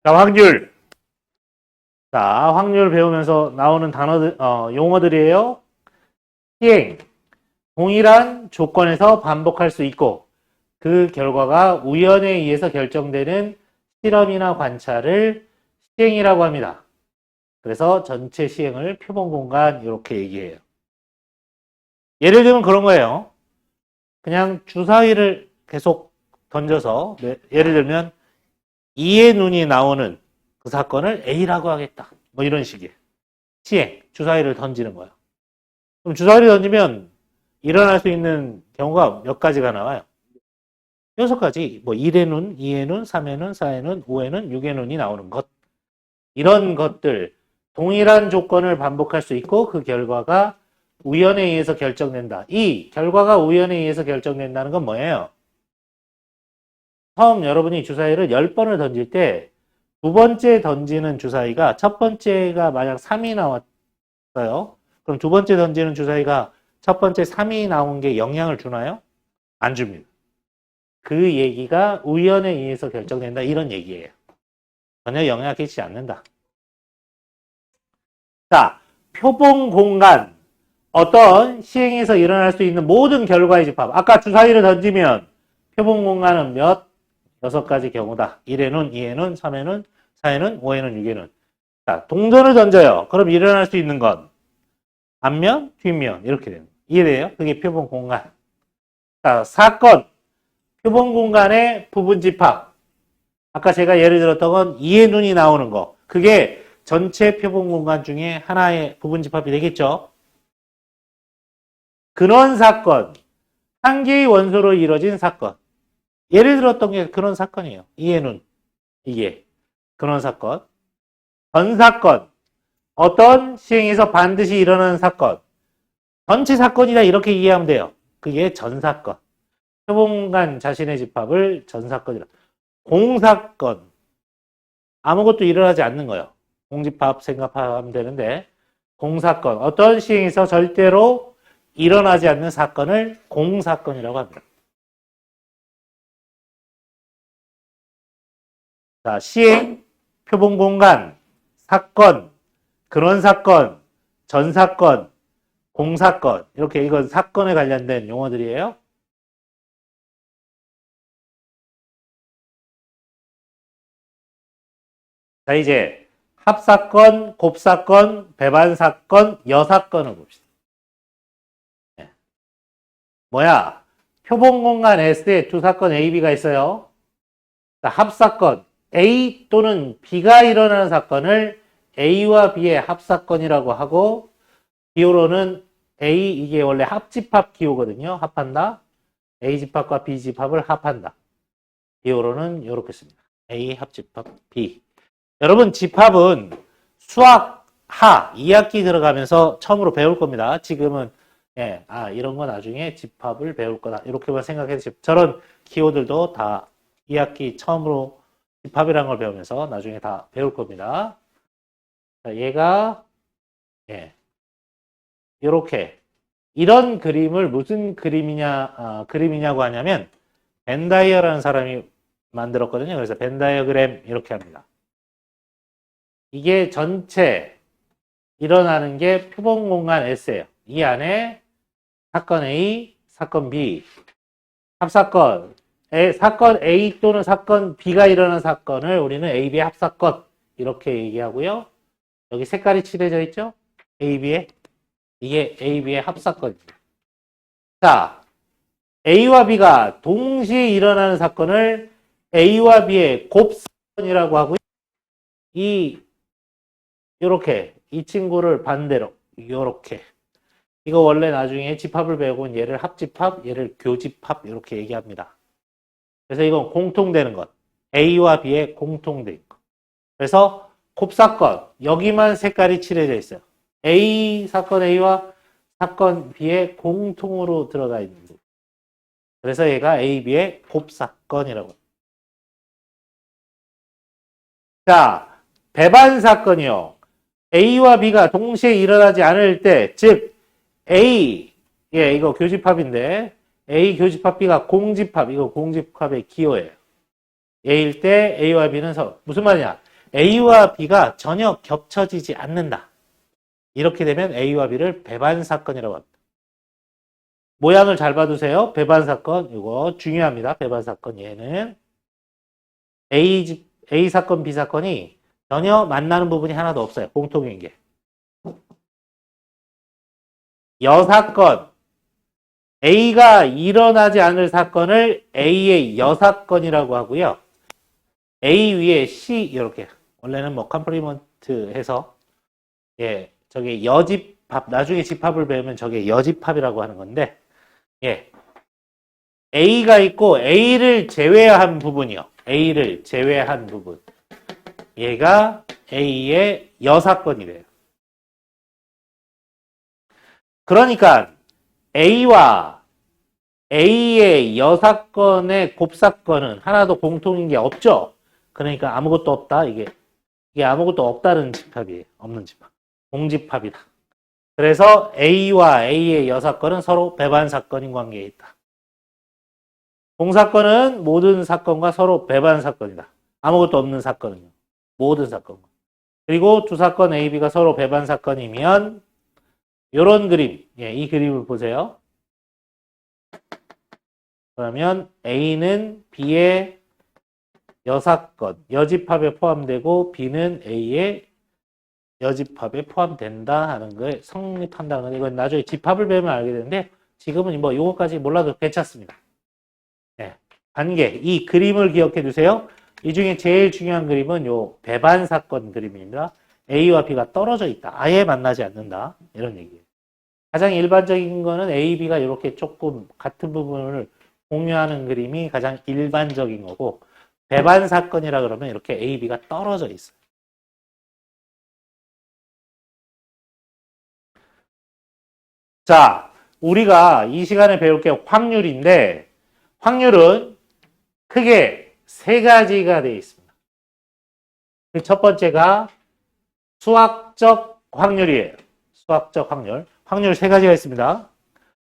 자, 확률. 자, 확률 배우면서 나오는 단어들, 용어들이에요. 시행. 동일한 조건에서 반복할 수 있고, 그 결과가 우연에 의해서 결정되는 실험이나 관찰을 시행이라고 합니다. 그래서 전체 시행을 표본공간 이렇게 얘기해요. 예를 들면 그런 거예요. 그냥 주사위를 계속 던져서 예를 들면 이의 눈이 나오는 그 사건을 A라고 하겠다. 뭐 이런 식이에요. 시행, 주사위를 던지는 거예요. 그럼 주사위를 던지면 일어날 수 있는 경우가 몇 가지가 나와요. 6가지. 뭐 1의 눈, 2의 눈, 3의 눈, 4의 눈, 5의 눈, 6의 눈이 나오는 것. 이런 것들 동일한 조건을 반복할 수 있고 그 결과가 우연에 의해서 결정된다. 이 결과가 우연에 의해서 결정된다는 건 뭐예요? 처음 여러분이 주사위를 10번을 던질 때 두 번째 던지는 주사위가 첫 번째가 만약 3이 나왔어요. 그럼 두 번째 던지는 주사위가 첫 번째 3이 나온 게 영향을 주나요? 안 줍니다. 그 얘기가 우연에 의해서 결정된다. 이런 얘기예요. 전혀 영향을 끼치지 않는다. 자, 표본 공간. 어떤 시행에서 일어날 수 있는 모든 결과의 집합. 아까 주사위를 던지면 표본 공간은 몇? 6가지 경우다. 1의 눈, 2의 눈, 3의 눈, 4의 눈, 5의 눈, 6의 눈. 자, 동전을 던져요. 그럼 일어날 수 있는 건 앞면, 뒷면 이렇게 됩니다. 이해돼요? 그게 표본 공간. 자, 사건. 표본 공간의 부분 집합. 아까 제가 예를 들었던 건 2의 눈이 나오는 거. 그게 전체 표본 공간 중에 하나의 부분 집합이 되겠죠. 근원 사건. 한 개의 원소로 이루어진 사건. 예를 들었던 게 그런 사건이에요. 2의 눈. 이게 근원 사건. 전 사건. 어떤 시행에서 반드시 일어나는 사건. 전체 사건이다 이렇게 이해하면 돼요. 그게 전 사건. 표본 공간 자신의 집합을 전 사건이라. 공사건. 아무것도 일어나지 않는 거예요. 공집합 생각하면 되는데 공사건. 어떤 시행에서 절대로 일어나지 않는 사건을 공사건이라고 합니다. 자, 시행, 표본 공간, 사건, 근원 사건, 전 사건, 공사건. 이렇게 이건 사건에 관련된 용어들이에요. 자, 이제 합사건, 곱사건, 배반사건, 여사건을 봅시다. 네. 뭐야? 표본 공간 S에 두 사건 A, B가 있어요. 자, 합사건 A 또는 B가 일어나는 사건을 A와 B의 합사건이라고 하고 기호로는 A, 이게 원래 합집합 기호거든요. 합한다. A 집합과 B 집합을 합한다. 기호로는 이렇게 씁니다. A 합집합 B. 여러분 집합은 수학 하 2학기 들어가면서 처음으로 배울 겁니다. 지금은 이런 거 나중에 집합을 배울 거다. 이렇게만 생각해주세요. 저런 기호들도 다 2학기 처음으로 집합이라는 걸 배우면서 나중에 다 배울 겁니다. 자, 얘가 이렇게 이런 그림을 무슨 그림이냐고 하냐면 벤 다이어라는 사람이 만들었거든요. 그래서 벤 다이어그램 이렇게 합니다. 이게 전체 일어나는 게 표본 공간 S예요. 이 안에 사건 A, 사건 B, 합사건, 사건 A 또는 사건 B가 일어나는 사건을 우리는 A, B의 합사건 이렇게 얘기하고요. 여기 색깔이 칠해져 있죠? A, B의 이게 A, B의 합사건입니다. 자, A와 B가 동시에 일어나는 사건을 A와 B의 곱사건이라고 하고요. 요렇게 이 친구를 반대로 요렇게 이거 원래 나중에 집합을 배우고 얘를 합집합, 얘를 교집합 이렇게 얘기합니다. 그래서 이건 공통되는 것. A와 B의 공통된 것. 그래서 곱사건 여기만 색깔이 칠해져 있어요. 사건 A와 사건 B의 공통으로 들어가 있는 거. 그래서 얘가 A, B의 곱사건이라고. 자, 배반 사건이요. A와 B가 동시에 일어나지 않을 때, 즉 A, 이거 교집합인데 A 교집합 B가 공집합, 이거 공집합의 기호예요. A일 때 A와 B는 무슨 말이냐? A와 B가 전혀 겹쳐지지 않는다. 이렇게 되면 A와 B를 배반 사건이라고 합니다. 모양을 잘 봐두세요. 배반 사건, 이거 중요합니다. 배반 사건 얘는 A 사건, B 사건이 전혀 만나는 부분이 하나도 없어요. 공통인 게. 여사건, A가 일어나지 않을 사건을 A의 여사건이라고 하고요. A 위에 C 이렇게 원래는 뭐 컴플리먼트 해서 예, 저게 여집합, 나중에 집합을 배우면 저게 여집합이라고 하는 건데 예. A가 있고 A를 제외한 부분이요. A를 제외한 부분. 얘가 A의 여사건이 돼요. 그러니까 A와 A의 여사건의 곱사건은 하나도 공통인 게 없죠. 그러니까 아무것도 없다. 이게 아무것도 없다는 집합이에요. 없는 집합. 공집합이다. 그래서 A와 A의 여사건은 서로 배반 사건인 관계에 있다. 공사건은 모든 사건과 서로 배반 사건이다. 아무것도 없는 사건은요. 모든 사건과. 그리고 두 사건 A, B가 서로 배반 사건이면 이런 그림, 예, 이 그림을 보세요. 그러면 A는 B의 여사건, 여집합에 포함되고 B는 A의 여집합에 포함된다 하는 거에 성립한다는 건 이건 나중에 집합을 배우면 알게 되는데 지금은 뭐 이거까지 몰라도 괜찮습니다. 네, 관계, 이 그림을 기억해 두세요. 이 중에 제일 중요한 그림은 요 배반 사건 그림입니다. A와 B가 떨어져 있다. 아예 만나지 않는다. 이런 얘기예요. 가장 일반적인 거는 A, B가 이렇게 조금 같은 부분을 공유하는 그림이 가장 일반적인 거고 배반 사건이라 그러면 이렇게 A, B가 떨어져 있어요. 자, 우리가 이 시간에 배울 게 확률인데 확률은 크게 세 가지가 되어 있습니다. 첫 번째가 수학적 확률이에요. 수학적 확률. 확률 세 가지가 있습니다.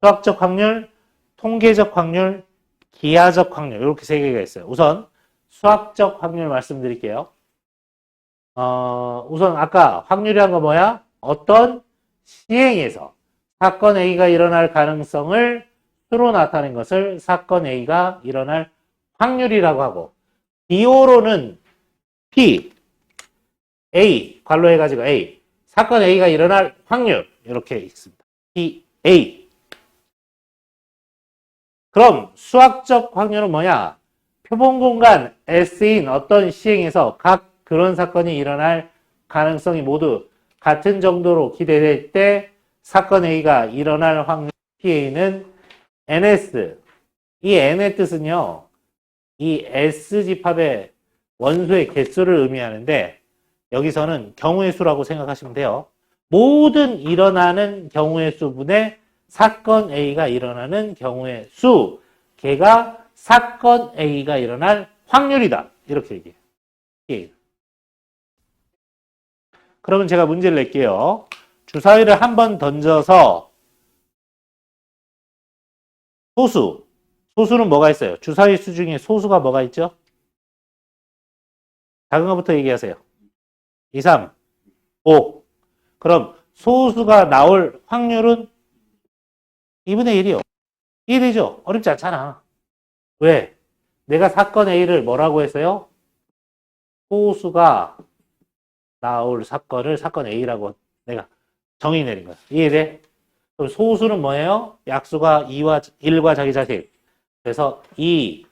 수학적 확률, 통계적 확률, 기하적 확률. 이렇게 세 개가 있어요. 우선 수학적 확률 말씀드릴게요. 우선 아까 확률이란 거 뭐야? 어떤 시행에서 사건 A가 일어날 가능성을 수로 나타낸 것을 사건 A가 일어날 확률이라고 하고 기호로는 P, A, 괄호 해가지고 A, 사건 A가 일어날 확률 이렇게 있습니다. P, A. 그럼 수학적 확률은 뭐냐? 표본 공간 S인 어떤 시행에서 각 그런 사건이 일어날 가능성이 모두 같은 정도로 기대될 때 사건 A가 일어날 확률 PA는 NS. 이 N의 뜻은요. 이 S집합의 원소의 개수를 의미하는데 여기서는 경우의 수라고 생각하시면 돼요. 모든 일어나는 경우의 수분의 사건 A가 일어나는 경우의 수, 걔가 사건 A가 일어날 확률이다. 이렇게 얘기해요. 그러면 제가 문제를 낼게요. 주사위를 한번 던져서 소수는 뭐가 있어요? 주사위 수 중에 소수가 뭐가 있죠? 작은 것부터 얘기하세요. 2, 3, 5. 그럼 소수가 나올 확률은 2분의 1이요. 이해되죠? 어렵지 않잖아. 왜? 내가 사건 A를 뭐라고 했어요? 소수가 나올 사건을 사건 A라고 내가 정의 내린 거야. 이해돼? 그럼 소수는 뭐예요? 약수가 1과 자기 자식. 그래서 2,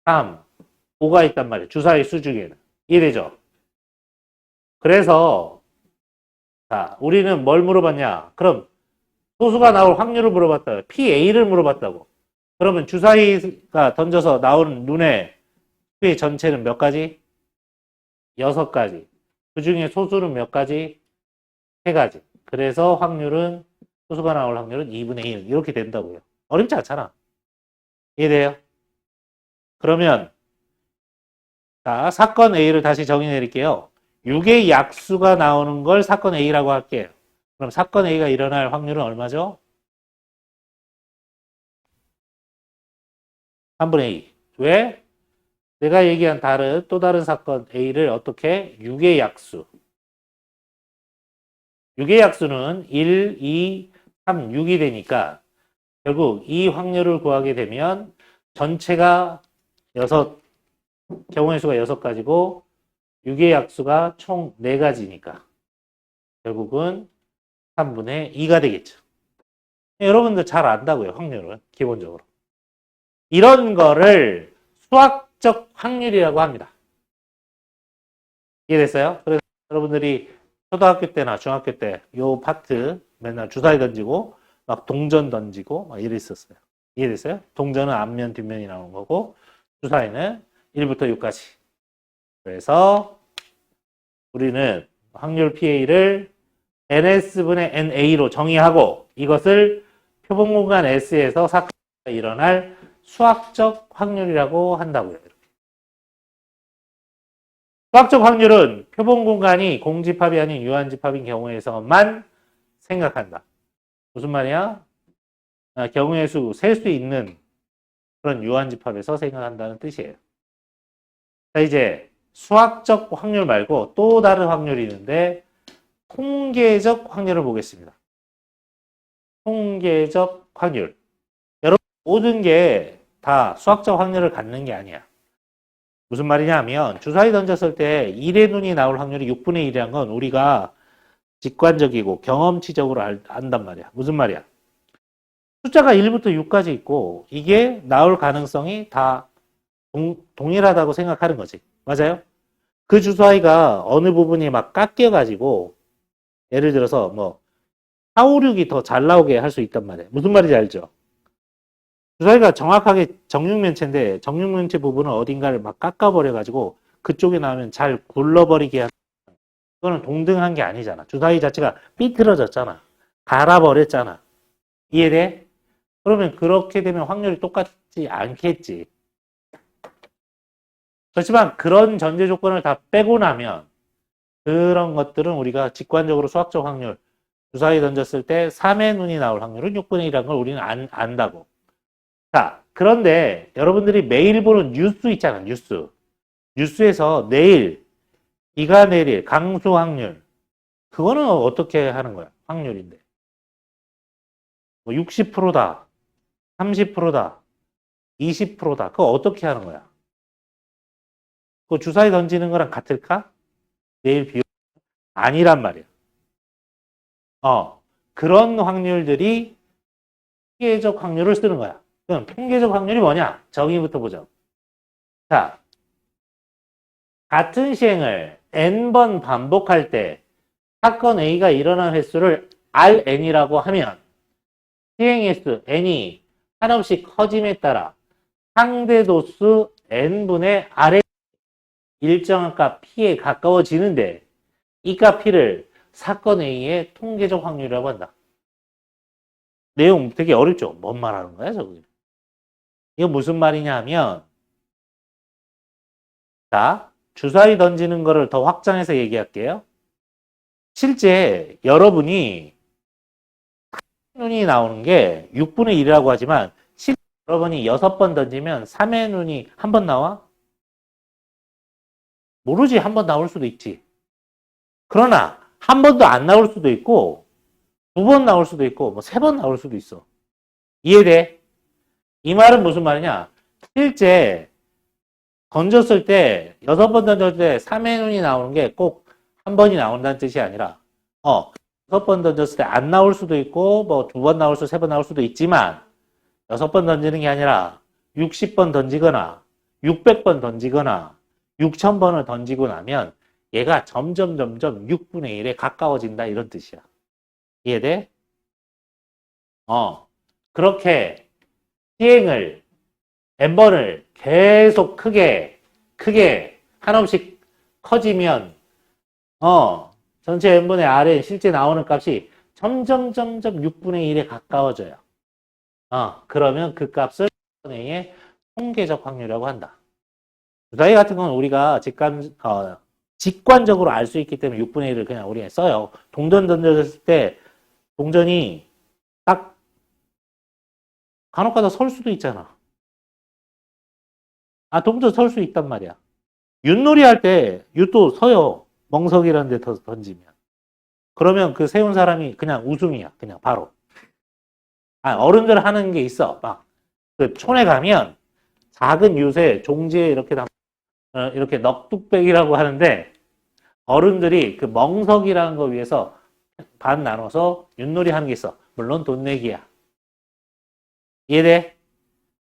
3, 5가 있단 말이에요. 주사위 수 중에는. 이해되죠? 그래서 자, 우리는 뭘 물어봤냐? 그럼 소수가 나올 확률을 물어봤다. PA를 물어봤다고. 그러면 주사위가 던져서 나오는 눈의 수의 전체는 몇 가지? 6가지. 그 중에 소수는 몇 가지? 3가지. 그래서 확률은 소수가 나올 확률은 2분의 1 이렇게 된다고요. 어렵지 않잖아. 이해돼요? 그러면 자, 사건 A를 다시 정의 내릴게요. 6의 약수가 나오는 걸 사건 A라고 할게요. 그럼 사건 A가 일어날 확률은 얼마죠? 3분의 2. 왜? 내가 얘기한 또 다른 사건 A를 어떻게? 6의 약수. 6의 약수는 1, 2, 3, 6이 되니까 결국 이 확률을 구하게 되면 전체가 경우의 수가 6가지고 6의 약수가 총 4가지니까 결국은 3분의 2가 되겠죠. 여러분들 잘 안다고요, 확률은 기본적으로. 이런 거를 수학적 확률이라고 합니다. 이해됐어요? 그래서 여러분들이 초등학교 때나 중학교 때 요 파트 맨날 주사위 던지고 막 동전 던지고 막 이랬었어요. 이해됐어요? 동전은 앞면 뒷면이 나오는 거고 주사위는 1부터 6까지. 그래서 우리는 확률 PA를 NS분의 NA로 정의하고 이것을 표본공간 S에서 사건이 일어날 수학적 확률이라고 한다고요. 수학적 확률은 표본공간이 공집합이 아닌 유한집합인 경우에서만 생각한다. 무슨 말이야? 경우의 수, 셀 수 있는 그런 유한집합에서 생각한다는 뜻이에요. 자, 이제 수학적 확률 말고 또 다른 확률이 있는데 통계적 확률을 보겠습니다. 통계적 확률. 여러분, 모든 게 다 수학적 확률을 갖는 게 아니야. 무슨 말이냐 하면 주사위 던졌을 때 1의 눈이 나올 확률이 6분의 1이란 건 우리가 직관적이고 경험치적으로 안단 말이야. 무슨 말이야? 숫자가 1부터 6까지 있고 이게 나올 가능성이 다 동일하다고 생각하는 거지. 맞아요? 그 주사위가 어느 부분이 막 깎여가지고 예를 들어서 뭐 4, 5, 6이 더 잘 나오게 할 수 있단 말이에요. 무슨 말인지 알죠? 주사위가 정확하게 정육면체인데 정육면체 부분은 어딘가를 막 깎아버려가지고 그쪽에 나오면 잘 굴러버리게 하는 그거는 동등한 게 아니잖아. 주사위 자체가 삐뚤어졌잖아. 갈아버렸잖아. 이해돼? 그러면 그렇게 되면 확률이 똑같지 않겠지. 그렇지만 그런 전제 조건을 다 빼고 나면 그런 것들은 우리가 직관적으로 수학적 확률 주사위 던졌을 때 3의 눈이 나올 확률은 6분의 1이라는 걸 우리는 안다고. 자, 그런데 여러분들이 매일 보는 뉴스 있잖아, 뉴스. 뉴스에서 내일, 비가 내릴 강수 확률. 그거는 어떻게 하는 거야? 확률인데. 뭐 60%다, 30%다, 20%다. 그거 어떻게 하는 거야? 그거 주사위 던지는 거랑 같을까? 내일 비 아니란 말이야. 그런 확률들이 통계적 확률을 쓰는 거야. 그럼 통계적 확률이 뭐냐? 정의부터 보죠. 자, 같은 시행을 n번 반복할 때 사건 A가 일어난 횟수를 Rn이라고 하면 시행 횟수 n이 한없이 커짐에 따라 상대 도수 n분의 R의 일정한 값 P에 가까워지는데 이 값 P를 사건 A의 통계적 확률이라고 한다. 내용 되게 어렵죠? 뭔 말하는 거야, 저거? 이거 무슨 말이냐 하면 자, 주사위 던지는 거를 더 확장해서 얘기할게요. 실제 여러분이 눈이 나오는 게 6분의 1이라고 하지만 실제 여러분이 6번 던지면 3의 눈이 한 번 나와? 모르지. 한 번 나올 수도 있지. 그러나 한 번도 안 나올 수도 있고 2번 나올 수도 있고 뭐 3번 나올 수도 있어. 이해돼? 이 말은 무슨 말이냐? 실제 던졌을 때 6번 던졌을 때 3의 눈이 나오는 게 꼭 한 번이 나온다는 뜻이 아니라 6번 던졌을 때 안 나올 수도 있고 뭐 2번 나올 수, 3번 나올 수도 있지만 6번 던지는 게 아니라 60번 던지거나 600번 던지거나 6000번을 던지고 나면 얘가 점점 6분의 1에 가까워진다 이런 뜻이야. 이해돼? 그렇게 시행을 n번을 계속 크게 한없이 커지면 전체 n분의 r에 실제 나오는 값이 점점 6분의 1에 가까워져요. 그러면 그 값을 A의 통계적 확률이라고 한다. 주사위 같은 건 우리가 직관적으로 알 수 있기 때문에 6분의 1을 그냥 우리가 써요. 동전 던졌을 때 동전이 딱 간혹가다 설 수도 있잖아. 동전 설 수 있단 말이야. 윷놀이 할 때 윷도 서요. 멍석이라는 데 던지면. 그러면 그 세운 사람이 그냥 우승이야. 그냥 바로. 어른들 하는 게 있어. 막 그 촌에 가면 작은 윷에 종지에 이렇게 이렇게 넉뚝배기라고 하는데 어른들이 그 멍석이라는 거 위해서 반 나눠서 윷놀이 하는 게 있어. 물론 돈 내기야. 이해돼?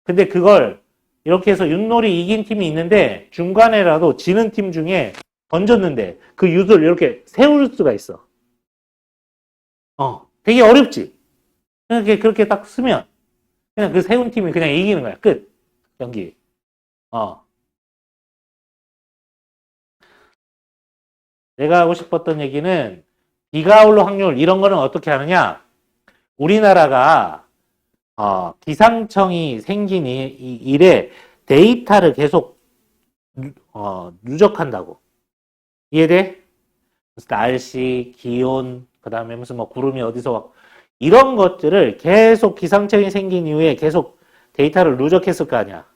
근데 그걸 이렇게 해서 윷놀이 이긴 팀이 있는데 중간에라도 지는 팀 중에 던졌는데 그 윷을 이렇게 세울 수가 있어. 되게 어렵지? 그렇게 딱 쓰면 그냥 그 세운 팀이 그냥 이기는 거야. 끝. 경기. 내가 하고 싶었던 얘기는 비가 올 확률 이런 거는 어떻게 하느냐? 우리나라가 기상청이 생긴 이래 데이터를 계속 누적한다고. 이해돼? 날씨, 기온, 그 다음에 무슨 뭐 구름이 어디서 와. 이런 것들을 계속 기상청이 생긴 이후에 계속 데이터를 누적했을 거 아니야.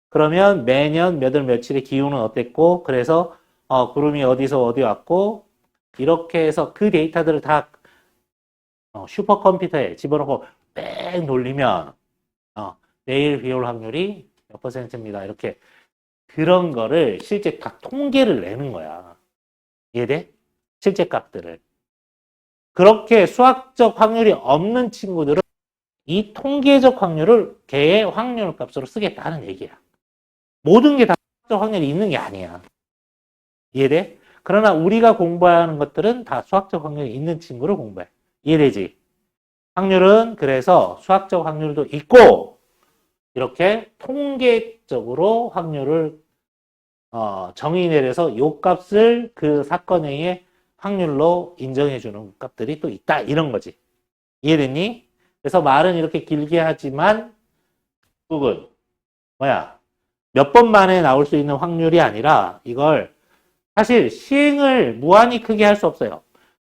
그러면 매년 몇 월 며칠의 기온은 어땠고, 그래서 구름이 어디서 어디 왔고, 이렇게 해서 그 데이터들을 다 슈퍼컴퓨터에 집어넣고 뺑 돌리면 내일 비 올 확률이 몇 %입니다. 이렇게 그런 거를 실제 다 통계를 내는 거야. 이해돼? 실제 값들을. 그렇게 수학적 확률이 없는 친구들은 이 통계적 확률을 걔의 확률 값으로 쓰겠다는 얘기야. 모든 게 다 수학적 확률이 있는 게 아니야. 이해돼? 그러나 우리가 공부하는 것들은 다 수학적 확률이 있는 친구를 공부해. 이해되지? 확률은 그래서 수학적 확률도 있고 이렇게 통계적으로 확률을 정의 내려서 요 값을 그 사건의 확률로 인정해주는 값들이 또 있다 이런 거지. 이해됐니? 그래서 말은 이렇게 길게 하지만 결국은 몇 번 만에 나올 수 있는 확률이 아니라 이걸 사실 시행을 무한히 크게 할 수 없어요.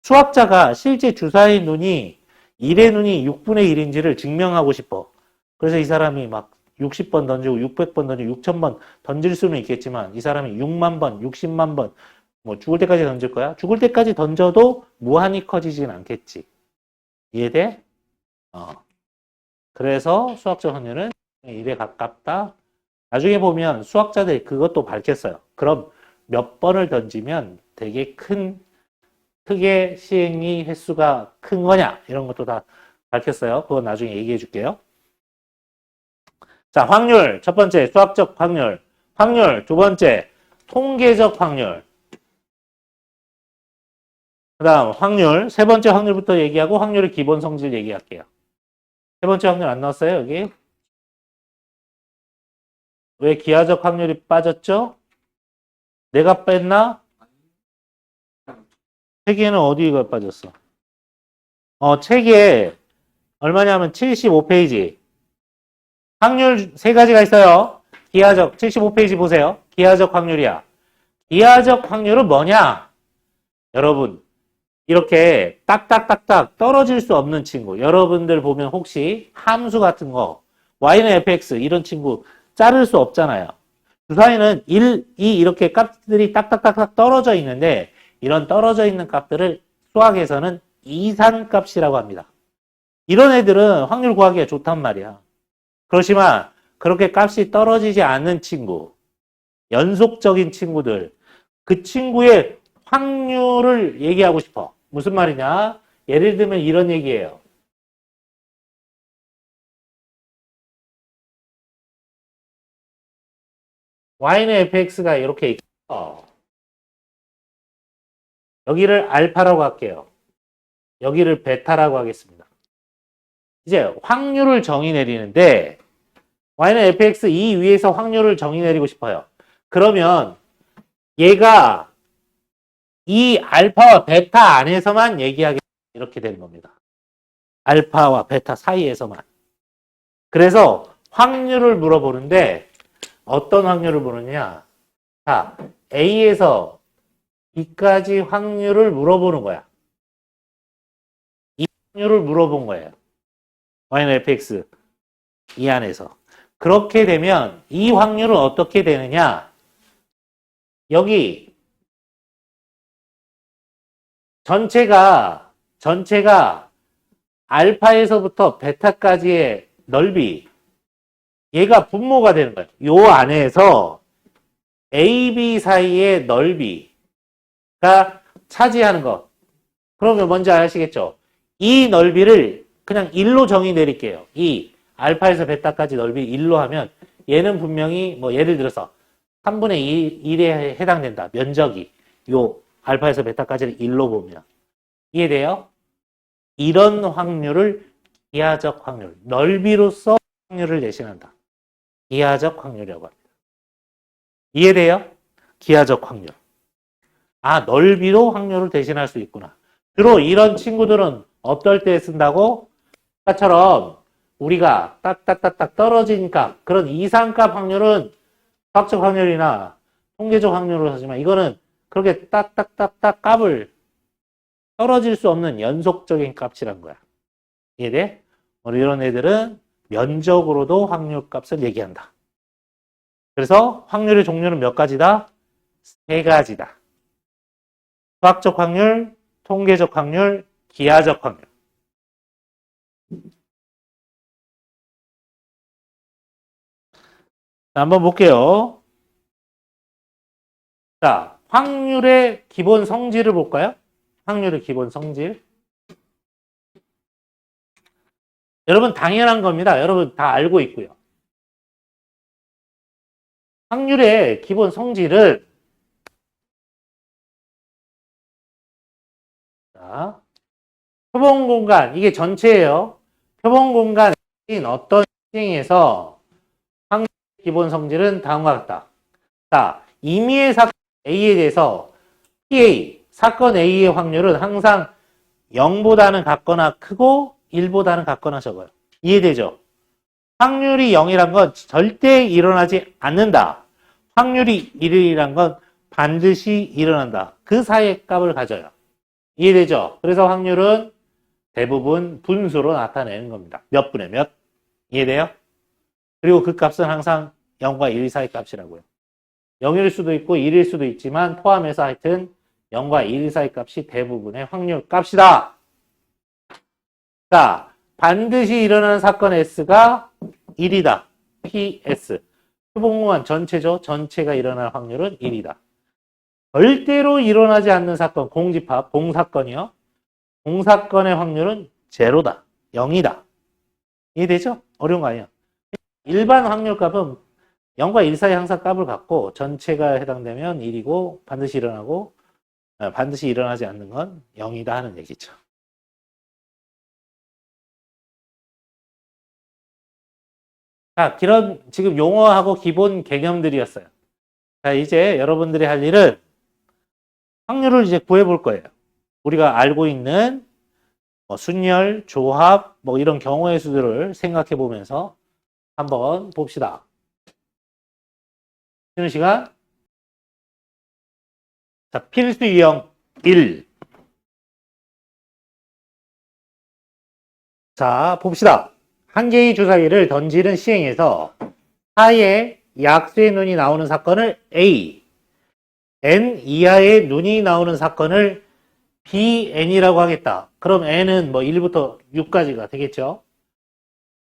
수학자가 실제 주사의 눈이 1의 눈이 6분의 1인지를 증명하고 싶어. 그래서 이 사람이 막 60번 던지고 600번 던지고 6000번 던질 수는 있겠지만 이 사람이 6만 번, 60만 번 뭐 죽을 때까지 던질 거야? 죽을 때까지 던져도 무한히 커지진 않겠지. 이해돼? 그래서 수학적 확률은 1에 가깝다. 나중에 보면 수학자들이 그것도 밝혔어요. 그럼 몇 번을 던지면 되게 크게 시행이 횟수가 큰 거냐? 이런 것도 다 밝혔어요. 그건 나중에 얘기해 줄게요. 자, 확률. 첫 번째, 수학적 확률. 확률. 두 번째, 통계적 확률. 그 다음, 확률. 세 번째 확률부터 얘기하고 확률의 기본 성질 얘기할게요. 세 번째 확률 안 나왔어요, 여기? 왜 기하적 확률이 빠졌죠? 내가 뺐나? 책에는 어디가 빠졌어? 책에 얼마냐면 75페이지. 확률 세 가지가 있어요. 기하적 75페이지 보세요. 기하적 확률이야. 기하적 확률은 뭐냐? 여러분 이렇게 딱딱딱딱 떨어질 수 없는 친구. 여러분들 보면 혹시 함수 같은 거 y는 fx 이런 친구 자를 수 없잖아요. 주사위는 1, 2 이렇게 값들이 딱딱딱딱 떨어져 있는데 이런 떨어져 있는 값들을 수학에서는 이산값이라고 합니다. 이런 애들은 확률 구하기가 좋단 말이야. 그렇지만 그렇게 값이 떨어지지 않는 친구, 연속적인 친구들, 그 친구의 확률을 얘기하고 싶어. 무슨 말이냐? 예를 들면 이런 얘기예요. y는 fx가 이렇게 있고 여기를 알파라고 할게요. 여기를 베타라고 하겠습니다. 이제 확률을 정의 내리는데 y는 fx 이 위에서 확률을 정의 내리고 싶어요. 그러면 얘가 이 알파와 베타 안에서만 얘기하게 이렇게 되는 겁니다. 알파와 베타 사이에서만. 그래서 확률을 물어보는데 어떤 확률을 물으냐? 자, A에서 B까지 확률을 물어보는 거야. 이 확률을 물어본 거예요. y는 fx 이 안에서. 그렇게 되면 이 확률은 어떻게 되느냐? 여기 전체가 알파에서부터 베타까지의 넓이, 얘가 분모가 되는 거예요. 요 안에서 A, B 사이의 넓이가 차지하는 것. 그러면 뭔지 아시겠죠? 이 넓이를 그냥 1로 정의 내릴게요. 이 알파에서 베타까지 넓이 1로 하면 얘는 분명히 뭐 예를 들어서 3분의 1에 해당된다. 면적이 요 알파에서 베타까지를 1로 보면. 이해돼요? 이런 확률을 기하적 확률, 넓이로서 확률을 대신한다. 기하적 확률이라고 합니다. 이해돼요? 기하적 확률. 아, 넓이로 확률을 대신할 수 있구나. 주로 이런 친구들은 어떨 때 쓴다고? 아까처럼 우리가 딱딱딱딱 떨어지니까 그런 이상값 확률은 수학적 확률이나 통계적 확률로 하지만 이거는 그렇게 딱딱딱딱 값을 떨어질 수 없는 연속적인 값이란 거야. 이해돼? 이런 애들은 면적으로도 확률 값을 얘기한다. 그래서 확률의 종류는 몇 가지다? 세 가지다. 수학적 확률, 통계적 확률, 기하적 확률. 자, 한번 볼게요. 자, 확률의 기본 성질을 볼까요? 확률의 기본 성질. 여러분 당연한 겁니다. 여러분 다 알고 있고요. 확률의 기본 성질은 자, 표본 공간, 이게 전체예요. 표본 공간인 어떤 시행에서 확률의 기본 성질은 다음과 같다. 자, 임의의 사건 A에 대해서 PA, 사건 A의 확률은 항상 0보다는 같거나 크고 1보다는 같거나 적어요. 이해되죠? 확률이 0이란 건 절대 일어나지 않는다. 확률이 1이란 건 반드시 일어난다. 그 사이의 값을 가져요. 이해되죠? 그래서 확률은 대부분 분수로 나타내는 겁니다. 몇 분의 몇? 이해돼요? 그리고 그 값은 항상 0과 1 사이 값이라고요. 0일 수도 있고 1일 수도 있지만 포함해서 하여튼 0과 1 사이 값이 대부분의 확률 값이다. 자, 반드시 일어나는 사건 S가 1이다. PS. 표본공간 전체죠. 전체가 일어날 확률은 1이다. 절대로 일어나지 않는 사건, 공집합, 공사건이요. 공사건의 확률은 제로다. 0이다. 이해되죠? 어려운 거 아니야. 일반 확률값은 0과 1 사이 항상 값을 갖고 전체가 해당되면 1이고 반드시 일어나고 반드시 일어나지 않는 건 0이다 하는 얘기죠. 자, 이런 지금 용어하고 기본 개념들이었어요. 자, 이제 여러분들이 할 일은 확률을 이제 구해볼 거예요. 우리가 알고 있는 순열, 조합, 이런 경우의 수들을 생각해 보면서 한번 봅시다. 쉬는 시간. 자, 필수 유형 1. 자, 봅시다. 한 개의 주사위를 던지는 시행에서 하에 약수의 눈이 나오는 사건을 A, N 이하의 눈이 나오는 사건을 BN이라고 하겠다. 그럼 N은 1부터 6까지가 되겠죠.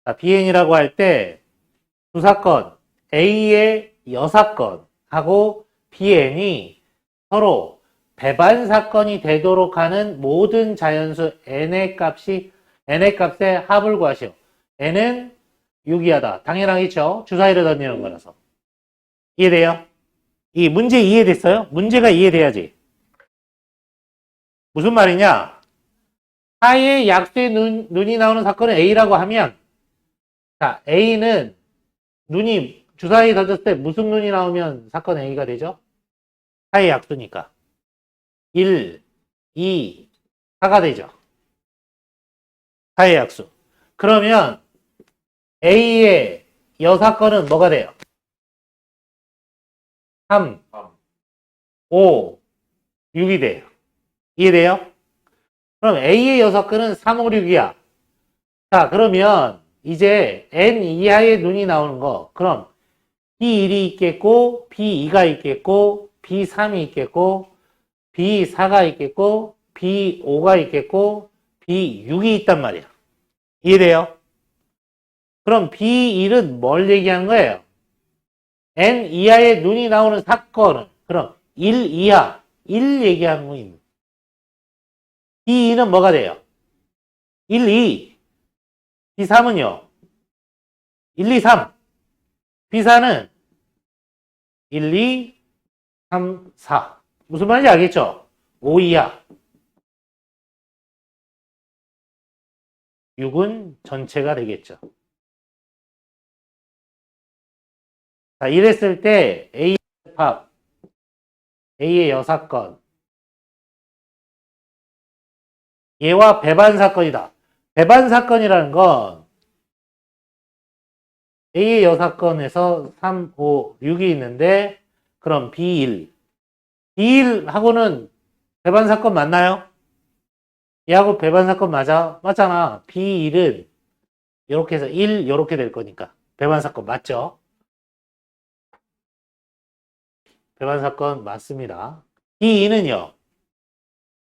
자, BN이라고 할 때 두 사건, A의 여사건하고 BN이 서로 배반 사건이 되도록 하는 모든 자연수 N의 값의 합을 구하시오. N은 6이하다. 당연하겠죠? 주사위를 던지는 거라서. 이해돼요? 이 문제 이해됐어요? 문제가 이해돼야지. 무슨 말이냐? 하의 약수의 눈이 나오는 사건은 A라고 하면, 자, A는 주사위 던졌을 때 무슨 눈이 나오면 사건 A가 되죠? 하의 약수니까. 1, 2, 4가 되죠. 하의 약수. 그러면 A의 여사건은 뭐가 돼요? 3, 5, 6이 돼요. 이해돼요? 그럼 A의 여사건은 3, 5, 6이야. 자, 그러면 이제 n 이하의 눈이 나오는 거. 그럼 B1이 있겠고, B2가 있겠고, B3이 있겠고, B4가 있겠고, B5가 있겠고, B6이 있단 말이야. 이해돼요? 그럼 B1은 뭘 얘기하는 거예요? n 이하의 눈이 나오는 사건은 그럼 1 이하, 1 얘기하는 거입니다. B2는 뭐가 돼요? 1, 2. B3은요? 1, 2, 3. B4는 1, 2, 3, 4. 무슨 말인지 알겠죠? 5 이하. 6은 전체가 되겠죠. 자, 이랬을 때 A의 합, A의 여사건, 얘와 배반 사건이다. 배반 사건이라는 건 A의 여사건에서 3, 5, 6이 있는데 그럼 B1. B1하고는 배반 사건 맞나요? 얘하고 배반 사건 맞아? 맞잖아. B1은 이렇게 해서 1 이렇게 될 거니까 배반 사건 맞죠? 배반 사건 맞습니다. B2는요.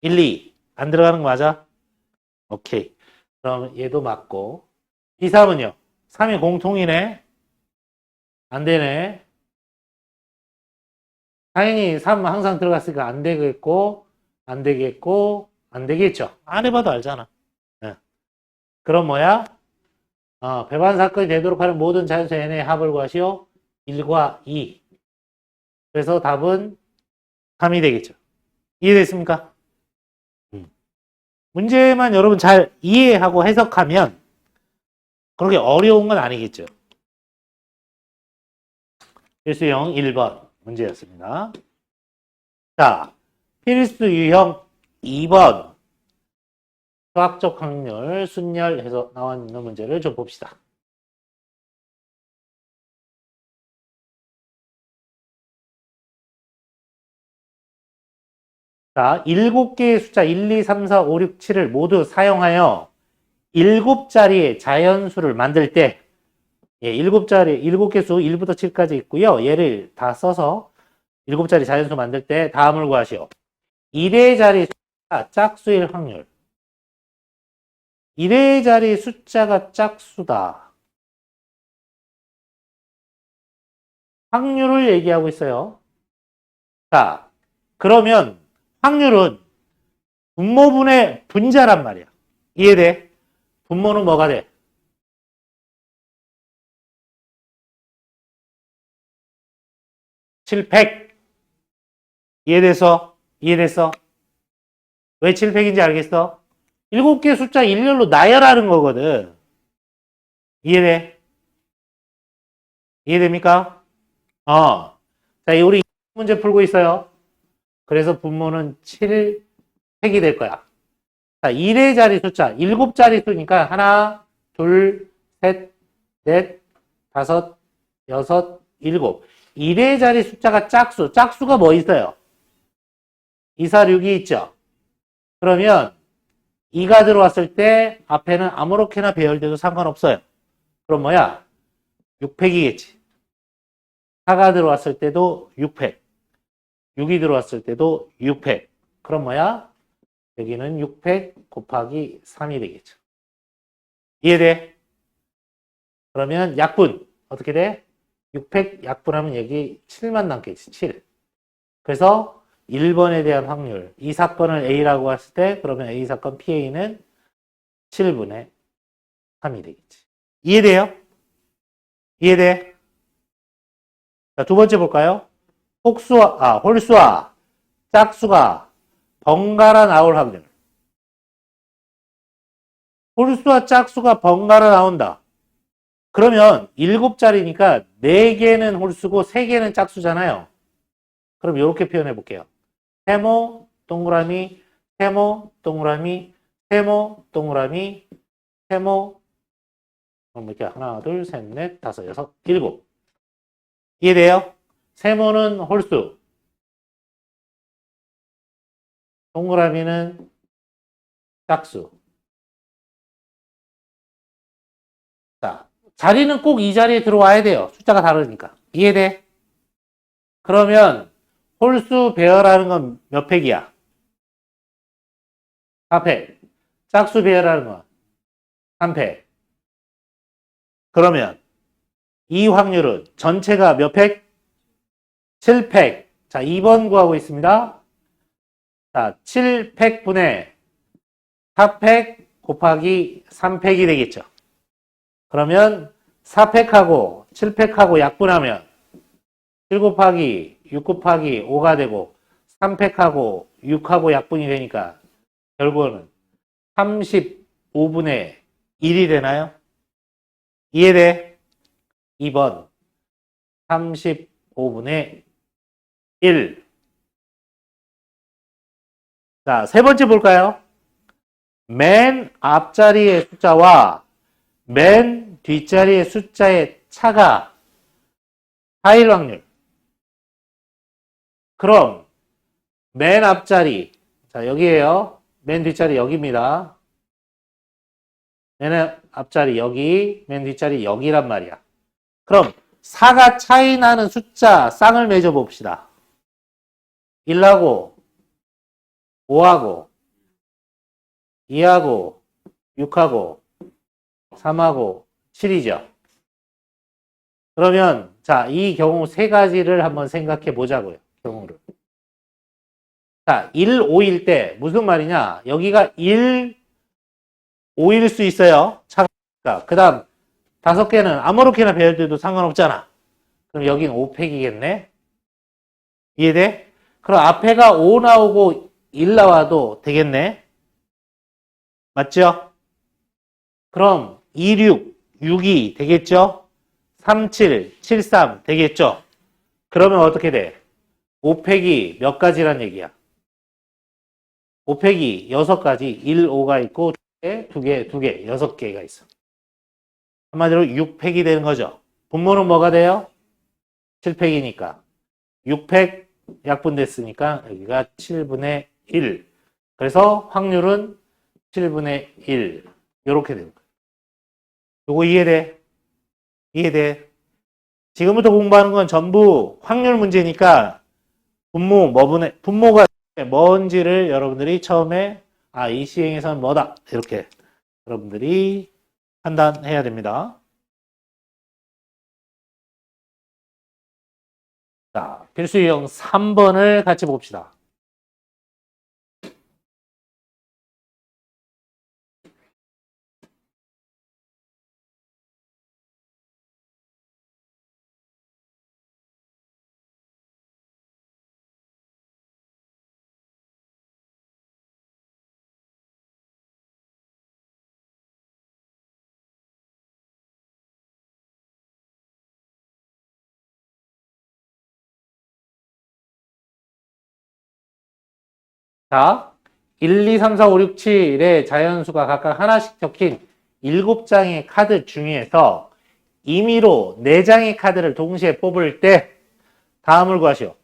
1, 2 안 들어가는 거 맞아? 오케이. 그럼 얘도 맞고 B3은요. 3이 공통이네. 안 되네. 당연히 3 항상 들어갔으니까 안 되겠고 안 되겠고 안 되겠죠. 안 해봐도 알잖아. 네. 그럼 뭐야? 배반 사건이 되도록 하는 모든 자연수 n의 합을 구하시오. 1과 2. 그래서 답은 3이 되겠죠. 이해됐습니까? 문제만 여러분 잘 이해하고 해석하면 그렇게 어려운 건 아니겠죠. 필수형 1번 문제였습니다. 자, 필수 유형 2번 수학적 확률, 순열해서 나와 있는 문제를 좀 봅시다. 자, 7개의 숫자 1, 2, 3, 4, 5, 6, 7을 모두 사용하여 7자리의 자연수를 만들 때 7자리, 7개 수 1부터 7까지 있고요. 얘를 다 써서 7자리 자연수 만들 때 다음을 구하시오. 1의 자리 숫자가 짝수일 확률. 1의 자리 숫자가 짝수다. 확률을 얘기하고 있어요. 자, 그러면 확률은 분모분의 분자란 말이야. 이해돼? 분모는 뭐가 돼? 700. 이해돼서? 이해됐어? 왜 700인지 알겠어? 7개 숫자 일렬로 나열하는 거거든. 이해돼? 이해됩니까? 자, 우리 문제 풀고 있어요. 그래서 분모는 7획이 될 거야. 자, 1의 자리 숫자, 7자리 수니까 하나, 둘, 셋, 넷, 다섯, 여섯, 일곱. 1의 자리 숫자가 짝수. 짝수가 뭐 있어요? 2, 4, 6이 있죠. 그러면 2가 들어왔을 때 앞에는 아무렇게나 배열돼도 상관없어요. 그럼 뭐야? 6획이겠지. 4가 들어왔을 때도 6획. 6이 들어왔을 때도 6획. 그럼 뭐야? 여기는 6획 곱하기 3이 되겠죠. 이해돼? 그러면 약분 어떻게 돼? 6획 약분하면 여기 7만 남겠지. 7. 그래서 1번에 대한 확률. 이 사건을 A라고 했을 때 그러면 A 사건 PA는 7분의 3이 되겠지. 이해돼요? 이해돼? 자, 두 번째 볼까요? 홀수와 짝수가 번갈아 나올 확률. 홀수와 짝수가 번갈아 나온다. 그러면 7자리니까 4개는 홀수고 3개는 짝수잖아요. 그럼 이렇게 표현해 볼게요. 세모, 동그라미, 세모, 동그라미, 세모, 동그라미, 세모. 그럼 이렇게 하나, 둘, 셋, 넷, 다섯, 여섯, 일곱. 이해돼요? 세모는 홀수. 동그라미는 짝수. 자, 자리는 꼭 이 자리에 들어와야 돼요. 숫자가 다르니까. 이해돼? 그러면 홀수 배열하는 건 몇 팩이야? 4팩. 짝수 배열하는 건 3팩. 그러면 이 확률은 전체가 몇 팩? 7팩. 자, 2번 구하고 있습니다. 자, 7팩분의 4팩 곱하기 3팩이 되겠죠. 그러면 4팩하고 7팩하고 약분하면 7 곱하기 6 곱하기 5가 되고 3팩하고 6하고 약분이 되니까 결국은 35분의 1이 되나요? 이해돼? 2번 35분의 1. 자, 세 번째 볼까요? 맨 앞자리의 숫자와 맨 뒷자리의 숫자의 차가 4일 확률. 그럼 맨 앞자리, 자 여기에요. 맨 뒷자리 여기입니다. 맨 앞자리 여기, 맨 뒷자리 여기란 말이야. 그럼 4가 차이 나는 숫자 쌍을 맺어 봅시다. 1하고 5하고 2하고 6하고 3하고 7이죠. 그러면 자, 이 경우 세 가지를 한번 생각해 보자고요. 경우를. 자, 1, 5일 때 무슨 말이냐? 여기가 1, 5일 수 있어요. 차가. 그 다음 5개는 아무렇게나 배열돼도 상관없잖아. 그럼 여긴 5팩이겠네. 이해돼? 그럼 앞에가 5 나오고 1 나와도 되겠네. 맞죠? 그럼 2, 6, 6이 되겠죠? 3, 7, 7, 3 되겠죠? 그러면 어떻게 돼? 5팩이 몇 가지란 얘기야? 5팩이 6가지, 1, 5가 있고 2개, 6개가 있어. 한마디로 6팩이 되는 거죠. 분모는 뭐가 돼요? 7팩이니까. 6팩 약분됐으니까 여기가 7분의 1. 그래서 확률은 7분의 1. 이렇게 되는 거예요. 요거 이해돼? 이해돼? 지금부터 공부하는 건 전부 확률 문제니까 분모가 뭔지를 여러분들이 처음에 이 시행에서는 뭐다 이렇게 여러분들이 판단해야 됩니다. 자, 필수 유형 3번을 같이 봅시다. 자, 1, 2, 3, 4, 5, 6, 7의 자연수가 각각 하나씩 적힌 7장의 카드 중에서 임의로 4장의 카드를 동시에 뽑을 때 다음을 구하시오.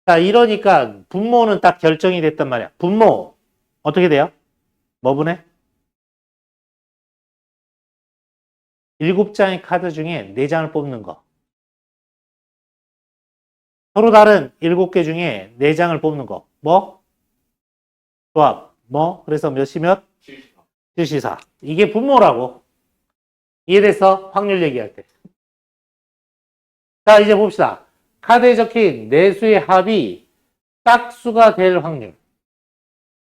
자, 이러니까 분모는 딱 결정이 됐단 말이야. 분모 어떻게 돼요? 뭐 분해? 7장의 카드 중에 4장을 뽑는 거. 서로 다른 7개 중에 4장을 뽑는 거. 뭐? 조합. 뭐? 그래서 몇이 몇? 7시4. 이게 분모라고. 이해됐어? 확률 얘기할 때. 자, 이제 봅시다. 카드에 적힌 내수의 합이 짝수가 될 확률.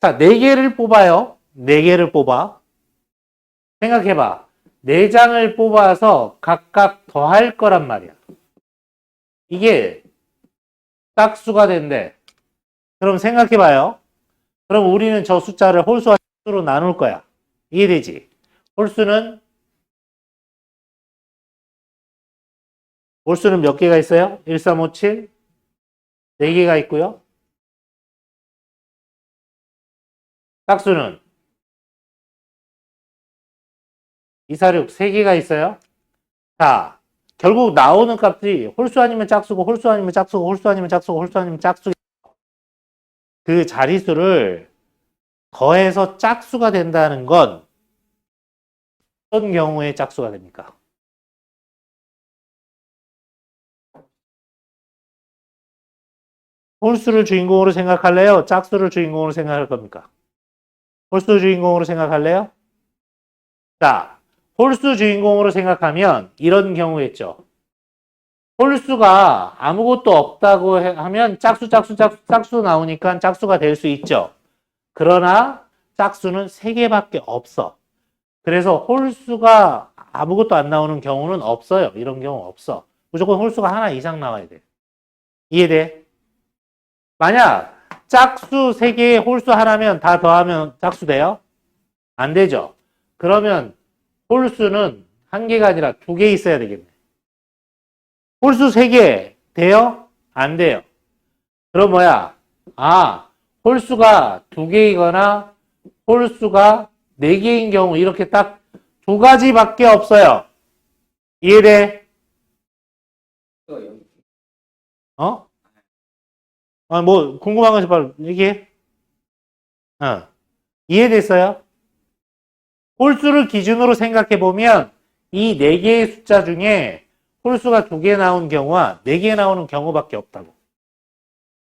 자, 4개를 뽑아요. 4개를 뽑아. 생각해봐. 4장을 뽑아서 각각 더할 거란 말이야. 이게 짝수가 된대. 그럼 생각해봐요. 그럼 우리는 저 숫자를 홀수와 짝수로 나눌 거야. 이해되지? 홀수는 몇 개가 있어요? 1, 3, 5, 7 4개가 있고요. 짝수는 2, 4, 6 3개가 있어요. 자, 결국 나오는 값이 홀수 아니면 짝수고 홀수 아니면 짝수고 홀수 아니면 짝수고 홀수 아니면 짝수. 그 자릿수를 더해서 짝수가 된다는 건 어떤 경우에 짝수가 됩니까? 홀수를 주인공으로 생각할래요? 짝수를 주인공으로 생각할 겁니까? 홀수 주인공으로 생각할래요? 자, 홀수 주인공으로 생각하면 이런 경우겠죠. 홀수가 아무것도 없다고 하면 짝수 나오니까 짝수가 될 수 있죠. 그러나 짝수는 3개밖에 없어. 그래서 홀수가 아무것도 안 나오는 경우는 없어요. 이런 경우 없어. 무조건 홀수가 하나 이상 나와야 돼. 이해돼? 만약 짝수 3개에 홀수 하나면 다 더하면 짝수 돼요? 안 되죠. 그러면 홀수는 1개가 아니라 2개 있어야 되겠네. 홀수 3개 돼요? 안 돼요. 그럼 뭐야? 아, 홀수가 2개이거나 홀수가 4개인 경우 이렇게 딱 2가지밖에 없어요. 이해돼? 어? 아, 뭐 궁금한 거 바로 얘기해. 이해됐어요? 홀수를 기준으로 생각해 보면 이 4개의 숫자 중에 홀수가 2개 나온 경우와 4개 나오는 경우밖에 없다고.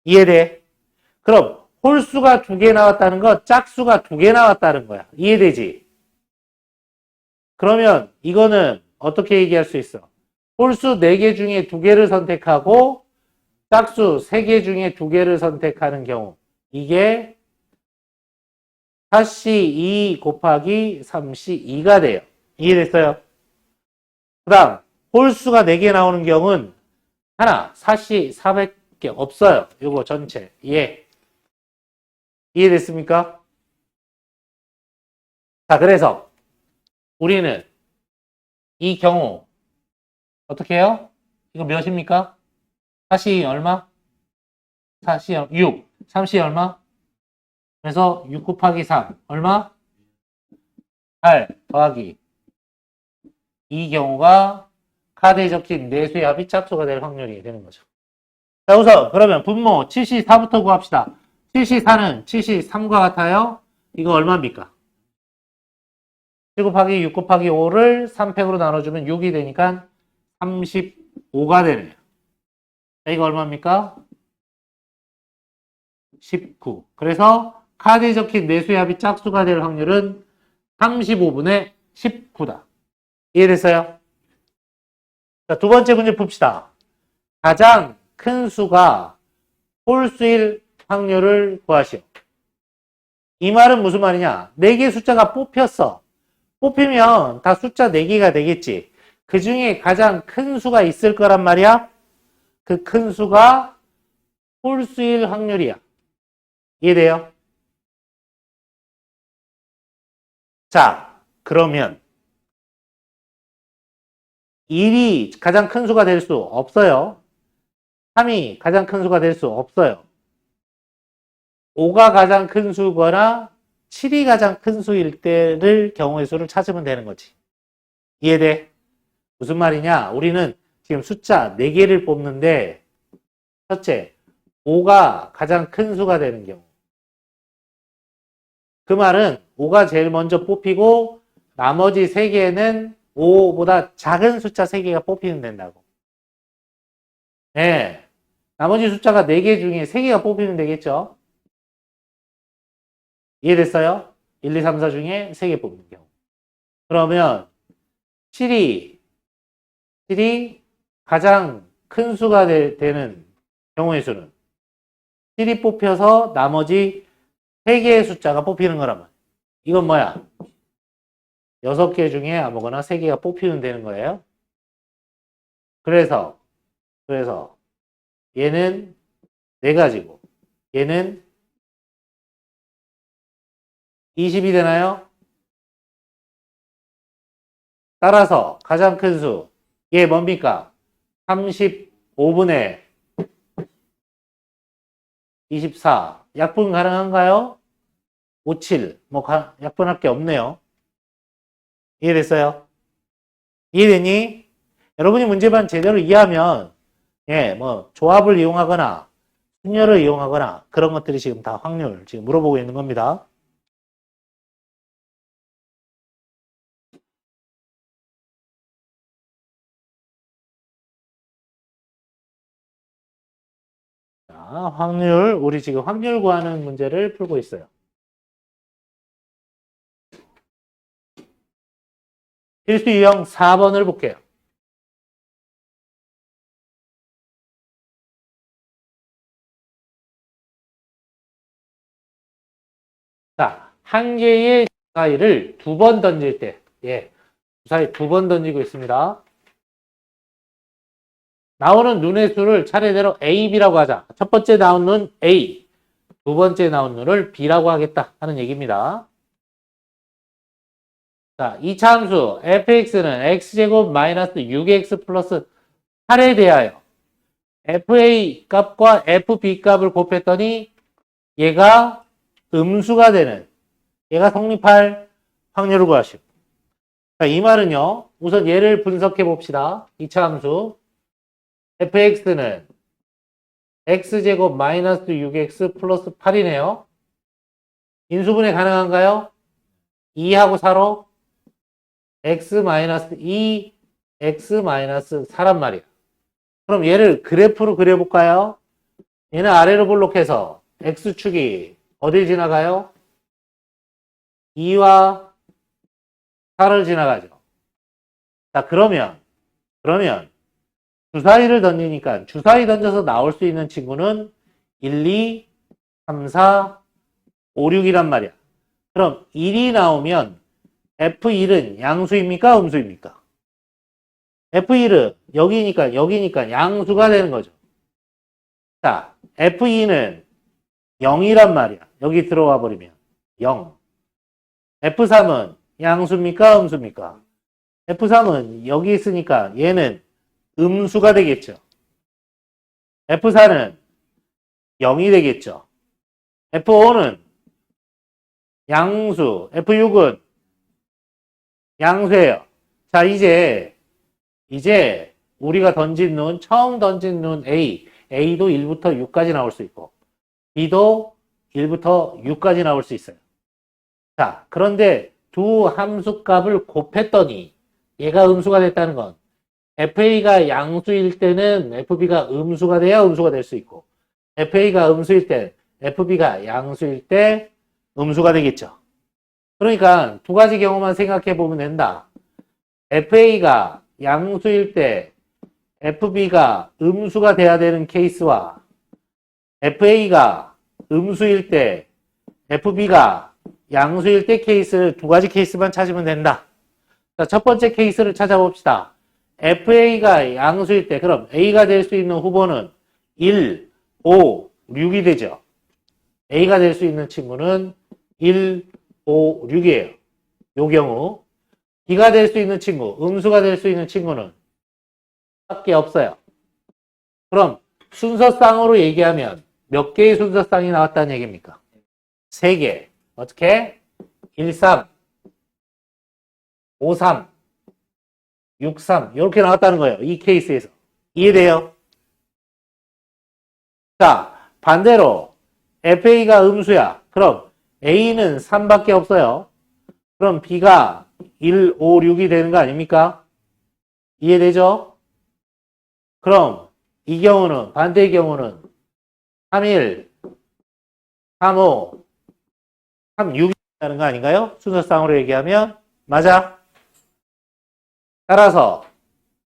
이해돼? 그럼 홀수가 2개 나왔다는 거 짝수가 2개 나왔다는 거야. 이해되지? 그러면 이거는 어떻게 얘기할 수 있어? 홀수 4개 중에 2개를 선택하고 짝수 3개 중에 2개를 선택하는 경우 이게 4C2 곱하기 3C2가 돼요. 이해됐어요? 그 다음 홀수가 4개 나오는 경우는 하나 4C4밖에 없어요. 요거 전체. 이해됐습니까? 자, 그래서 우리는 이 경우 어떻게 해요? 이거 몇입니까? 4C 얼마? 4C 6. 3C 얼마? 그래서 6 곱하기 3 얼마? 8 더하기 이 경우가 카드에 적힌 내수의 합이 짝수가 될 확률이 되는 거죠. 자, 우선 그러면 분모 7C4부터 구합시다. 7C4는 7C3과 같아요. 이거 얼마입니까? 7 곱하기 6 곱하기 5를 3팩으로 나눠주면 6이 되니까 35가 되네요. 자, 이거 얼마입니까? 19. 그래서 카드에 적힌 내수의 합이 짝수가 될 확률은 35분의 19다. 이해됐어요? 자, 두 번째 문제 봅시다. 가장 큰 수가 홀수일 확률을 구하시오. 이 말은 무슨 말이냐? 4개 숫자가 뽑혔어. 뽑히면 다 숫자 4개가 되겠지. 그 중에 가장 큰 수가 있을 거란 말이야. 그 큰 수가 홀수일 확률이야. 이해돼요? 자, 그러면 1이 가장 큰 수가 될 수 없어요. 3이 가장 큰 수가 될 수 없어요. 5가 가장 큰 수거나 7이 가장 큰 수일 때를 경우의 수를 찾으면 되는 거지. 이해돼? 무슨 말이냐? 우리는 지금 숫자 4개를 뽑는데 첫째, 5가 가장 큰 수가 되는 경우. 그 말은 5가 제일 먼저 뽑히고 나머지 3개는 5보다 작은 숫자 3개가 뽑히면 된다고. 네. 나머지 숫자가 4개 중에 3개가 뽑히면 되겠죠? 이해됐어요? 1, 2, 3, 4 중에 3개 뽑는 경우. 그러면 7이 가장 큰 수가 되는 경우의 수는 7이 뽑혀서 나머지 3개의 숫자가 뽑히는 거라면 이건 뭐야? 6개 중에 아무거나 3개가 뽑히면 되는 거예요. 그래서 얘는 4가지고 얘는 20이 되나요? 따라서 가장 큰 수, 얘 뭡니까? 35분의 24. 약분 가능한가요? 57. 뭐 약분할 게 없네요. 이해됐어요? 이해되니? 여러분이 문제만 제대로 이해하면 뭐 조합을 이용하거나 순열을 이용하거나 그런 것들이 지금 다 확률 지금 물어보고 있는 겁니다. 자, 확률, 우리 지금 확률 구하는 문제를 풀고 있어요. 필수 유형 4번을 볼게요. 자, 한 개의 주사위를 두 번 던질 때, 주사위 두 번 던지고 있습니다. 나오는 눈의 수를 차례대로 A, B라고 하자. 첫 번째 나온 눈 A, 두 번째 나온 눈을 B라고 하겠다 하는 얘기입니다. 자, 이차 함수 fx는 x제곱 마이너스 6x 플러스 8에 대하여 fa 값과 fb 값을 곱했더니 얘가 음수가 되는, 얘가 성립할 확률을 구하시오. 자, 이 말은요, 우선 얘를 분석해 봅시다. 이차 함수 fx는 x제곱 마이너스 6x 플러스 8이네요. 인수분해 가능한가요? 2하고 4로 x 마이너스 2, x 마이너스 4란 말이야. 그럼 얘를 그래프로 그려볼까요? 얘는 아래로 볼록해서 x축이 어딜 지나가요? 2와 4를 지나가죠. 자, 그러면 주사위를 던지니까 주사위 던져서 나올 수 있는 친구는 1, 2, 3, 4, 5, 6이란 말이야. 그럼 1이 나오면 F1은 양수입니까? 음수입니까? F1은 여기니까 양수가 되는 거죠. 자, F2는 0이란 말이야. 여기 들어와 버리면 0. F3은 양수입니까? 음수입니까? F3은 여기 있으니까 얘는 음수가 되겠죠. F4는 0이 되겠죠. F5는 양수, F6은 양수예요. 자, 이제 우리가 처음 던진 눈 A도 1부터 6까지 나올 수 있고, B도 1부터 6까지 나올 수 있어요. 자, 그런데 두 함수 값을 곱했더니 얘가 음수가 됐다는 건 FA가 양수일 때는 FB가 음수가 돼야 음수가 될 수 있고, FA가 음수일 때 FB가 양수일 때 음수가 되겠죠. 그러니까 두 가지 경우만 생각해 보면 된다. FA가 양수일 때 FB가 음수가 돼야 되는 케이스와 FA가 음수일 때 FB가 양수일 때 케이스를 두 가지 케이스만 찾으면 된다. 자, 첫 번째 케이스를 찾아봅시다. FA가 양수일 때 그럼 A가 될 수 있는 후보는 1, 5, 6이 되죠. A가 될 수 있는 친구는 1, 5, 6이에요. 요 경우 B가 될 수 있는 친구, 음수가 될 수 있는 친구는 밖에 없어요. 그럼 순서상으로 얘기하면 몇 개의 순서상이 나왔다는 얘기입니까? 3개. 어떻게? 1, 3, 5, 3, 6, 3 이렇게 나왔다는 거예요. 이 케이스에서. 이해돼요? 자, 반대로 FA가 음수야. 그럼 A는 3밖에 없어요. 그럼 B가 1, 5, 6이 되는 거 아닙니까? 이해되죠? 그럼 이 경우는, 반대의 경우는 3, 1, 3, 5, 3, 6이 되는 거 아닌가요? 순서상으로 얘기하면. 맞아? 따라서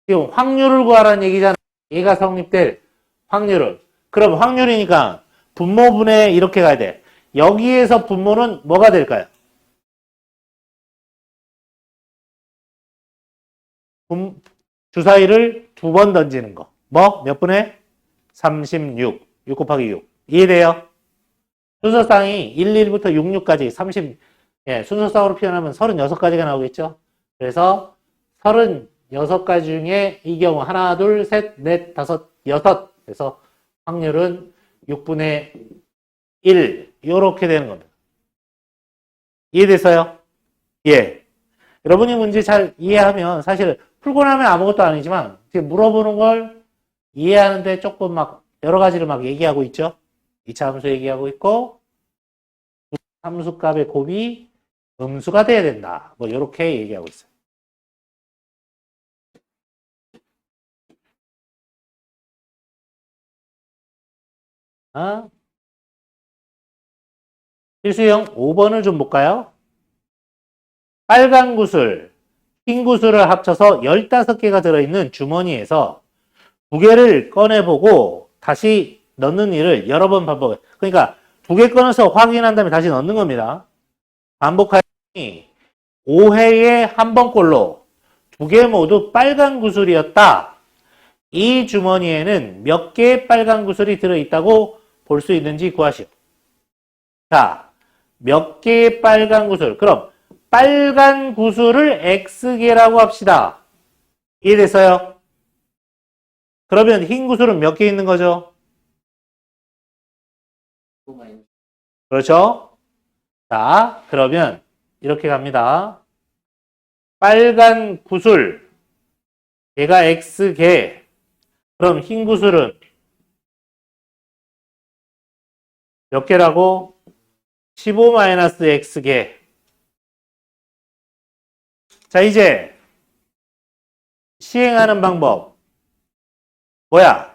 지금 확률을 구하라는 얘기잖아. 얘가 성립될 확률을. 그럼 확률이니까 분모분해 이렇게 가야 돼. 여기에서 분모는 뭐가 될까요? 주사위를 두 번 던지는 거. 뭐? 몇 분에? 36. 6 곱하기 6. 이해돼요? 순서상이 1, 1부터 6, 6까지 30, 순서상으로 표현하면 36가지가 나오겠죠? 그래서 36가지 중에 이 경우 하나, 둘, 셋, 넷, 다섯, 여섯. 그래서 확률은 6분의 1. 이렇게 되는 겁니다. 이해됐어요? 예. 여러분이 문제 잘 이해하면 사실 풀고 나면 아무것도 아니지만 지금 물어보는 걸 이해하는데 조금 막 여러 가지를 막 얘기하고 있죠. 2차 함수 얘기하고 있고 함수값의 곱이 음수가 돼야 된다. 뭐 이렇게 얘기하고 있어요. 아? 필수형 5번을 좀 볼까요? 빨간 구슬, 흰 구슬을 합쳐서 15개가 들어있는 주머니에서 2개를 꺼내보고 다시 넣는 일을 여러 번 반복해. 그러니까 2개 꺼내서 확인한 다음에 다시 넣는 겁니다. 반복하니 5회에 한 번꼴로 2개 모두 빨간 구슬이었다. 이 주머니에는 몇 개의 빨간 구슬이 들어있다고 볼 수 있는지 구하시오. 자, 몇 개의 빨간 구슬. 그럼 빨간 구슬을 X개라고 합시다. 이해됐어요? 그러면 흰 구슬은 몇 개 있는 거죠? 그렇죠? 자, 그러면 이렇게 갑니다. 빨간 구슬, 얘가 X개. 그럼 흰 구슬은 몇 개라고? 15-X개. 자, 이제 시행하는 방법. 뭐야?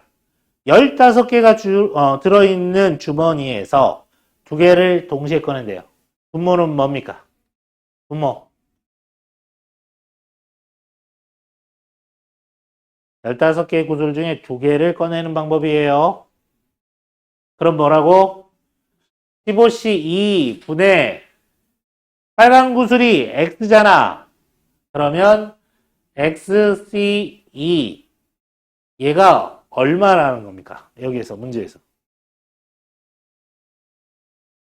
15개가 들어있는 주머니에서 2개를 동시에 꺼낸대요. 분모는 뭡니까? 분모. 15개의 구슬 중에 2개를 꺼내는 방법이에요. 그럼 뭐라고? 15C 2분의 빨간 구슬이 X잖아. 그러면 XC2 얘가 얼마라는 겁니까? 여기에서 문제에서.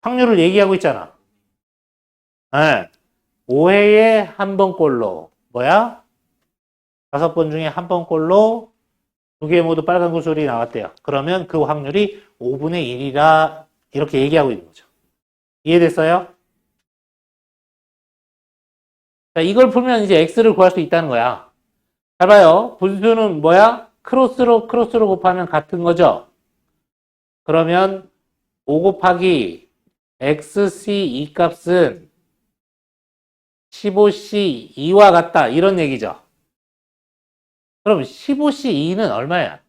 확률을 얘기하고 있잖아. 네. 5회에 한 번꼴로 뭐야? 5번 중에 한 번꼴로 2개 모두 빨간 구슬이 나왔대요. 그러면 그 확률이 5분의 1이라 이렇게 얘기하고 있는 거죠. 이해됐어요? 자, 이걸 풀면 이제 X를 구할 수 있다는 거야. 잘 봐요. 분수는 뭐야? 크로스로 곱하면 같은 거죠. 그러면 5 곱하기 XC2 값은 15C2와 같다. 이런 얘기죠. 그럼 15C2는 얼마야?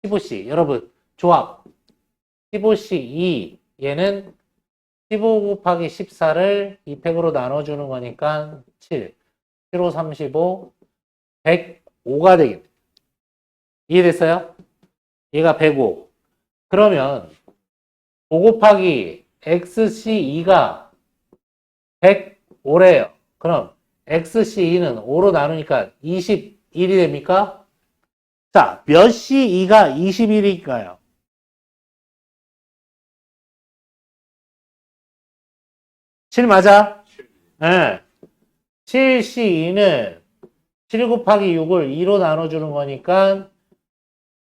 15C. 여러분, 조합. 15C2. 얘는 15 곱하기 14를 2팩으로 나눠주는 거니까 7. 7, 5, 35. 105가 되겠네. 이해됐어요? 얘가 105. 그러면 5 곱하기 XC2가 105래요. 그럼 XC2는 5로 나누니까 21이 됩니까? 자, 몇 C2가 21일까요? 7 맞아? 네. 7C2는 7 곱하기 6을 2로 나눠주는 거니까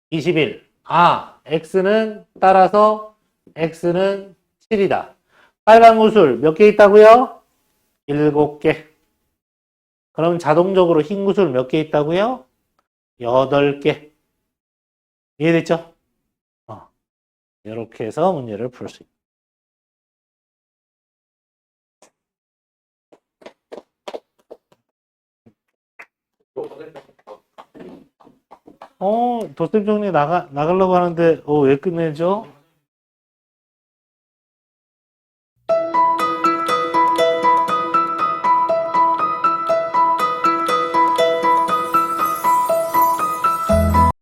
21. 아, X는 따라서 X는 7이다. 빨간 구슬 몇 개 있다고요? 7개. 그럼 자동적으로 흰 구슬 몇 개 있다고요? 8개. 이해됐죠? 이렇게 해서 문제를 풀 수 있다. 도쌤 정리 나가려고 하는데, 왜 끝내죠?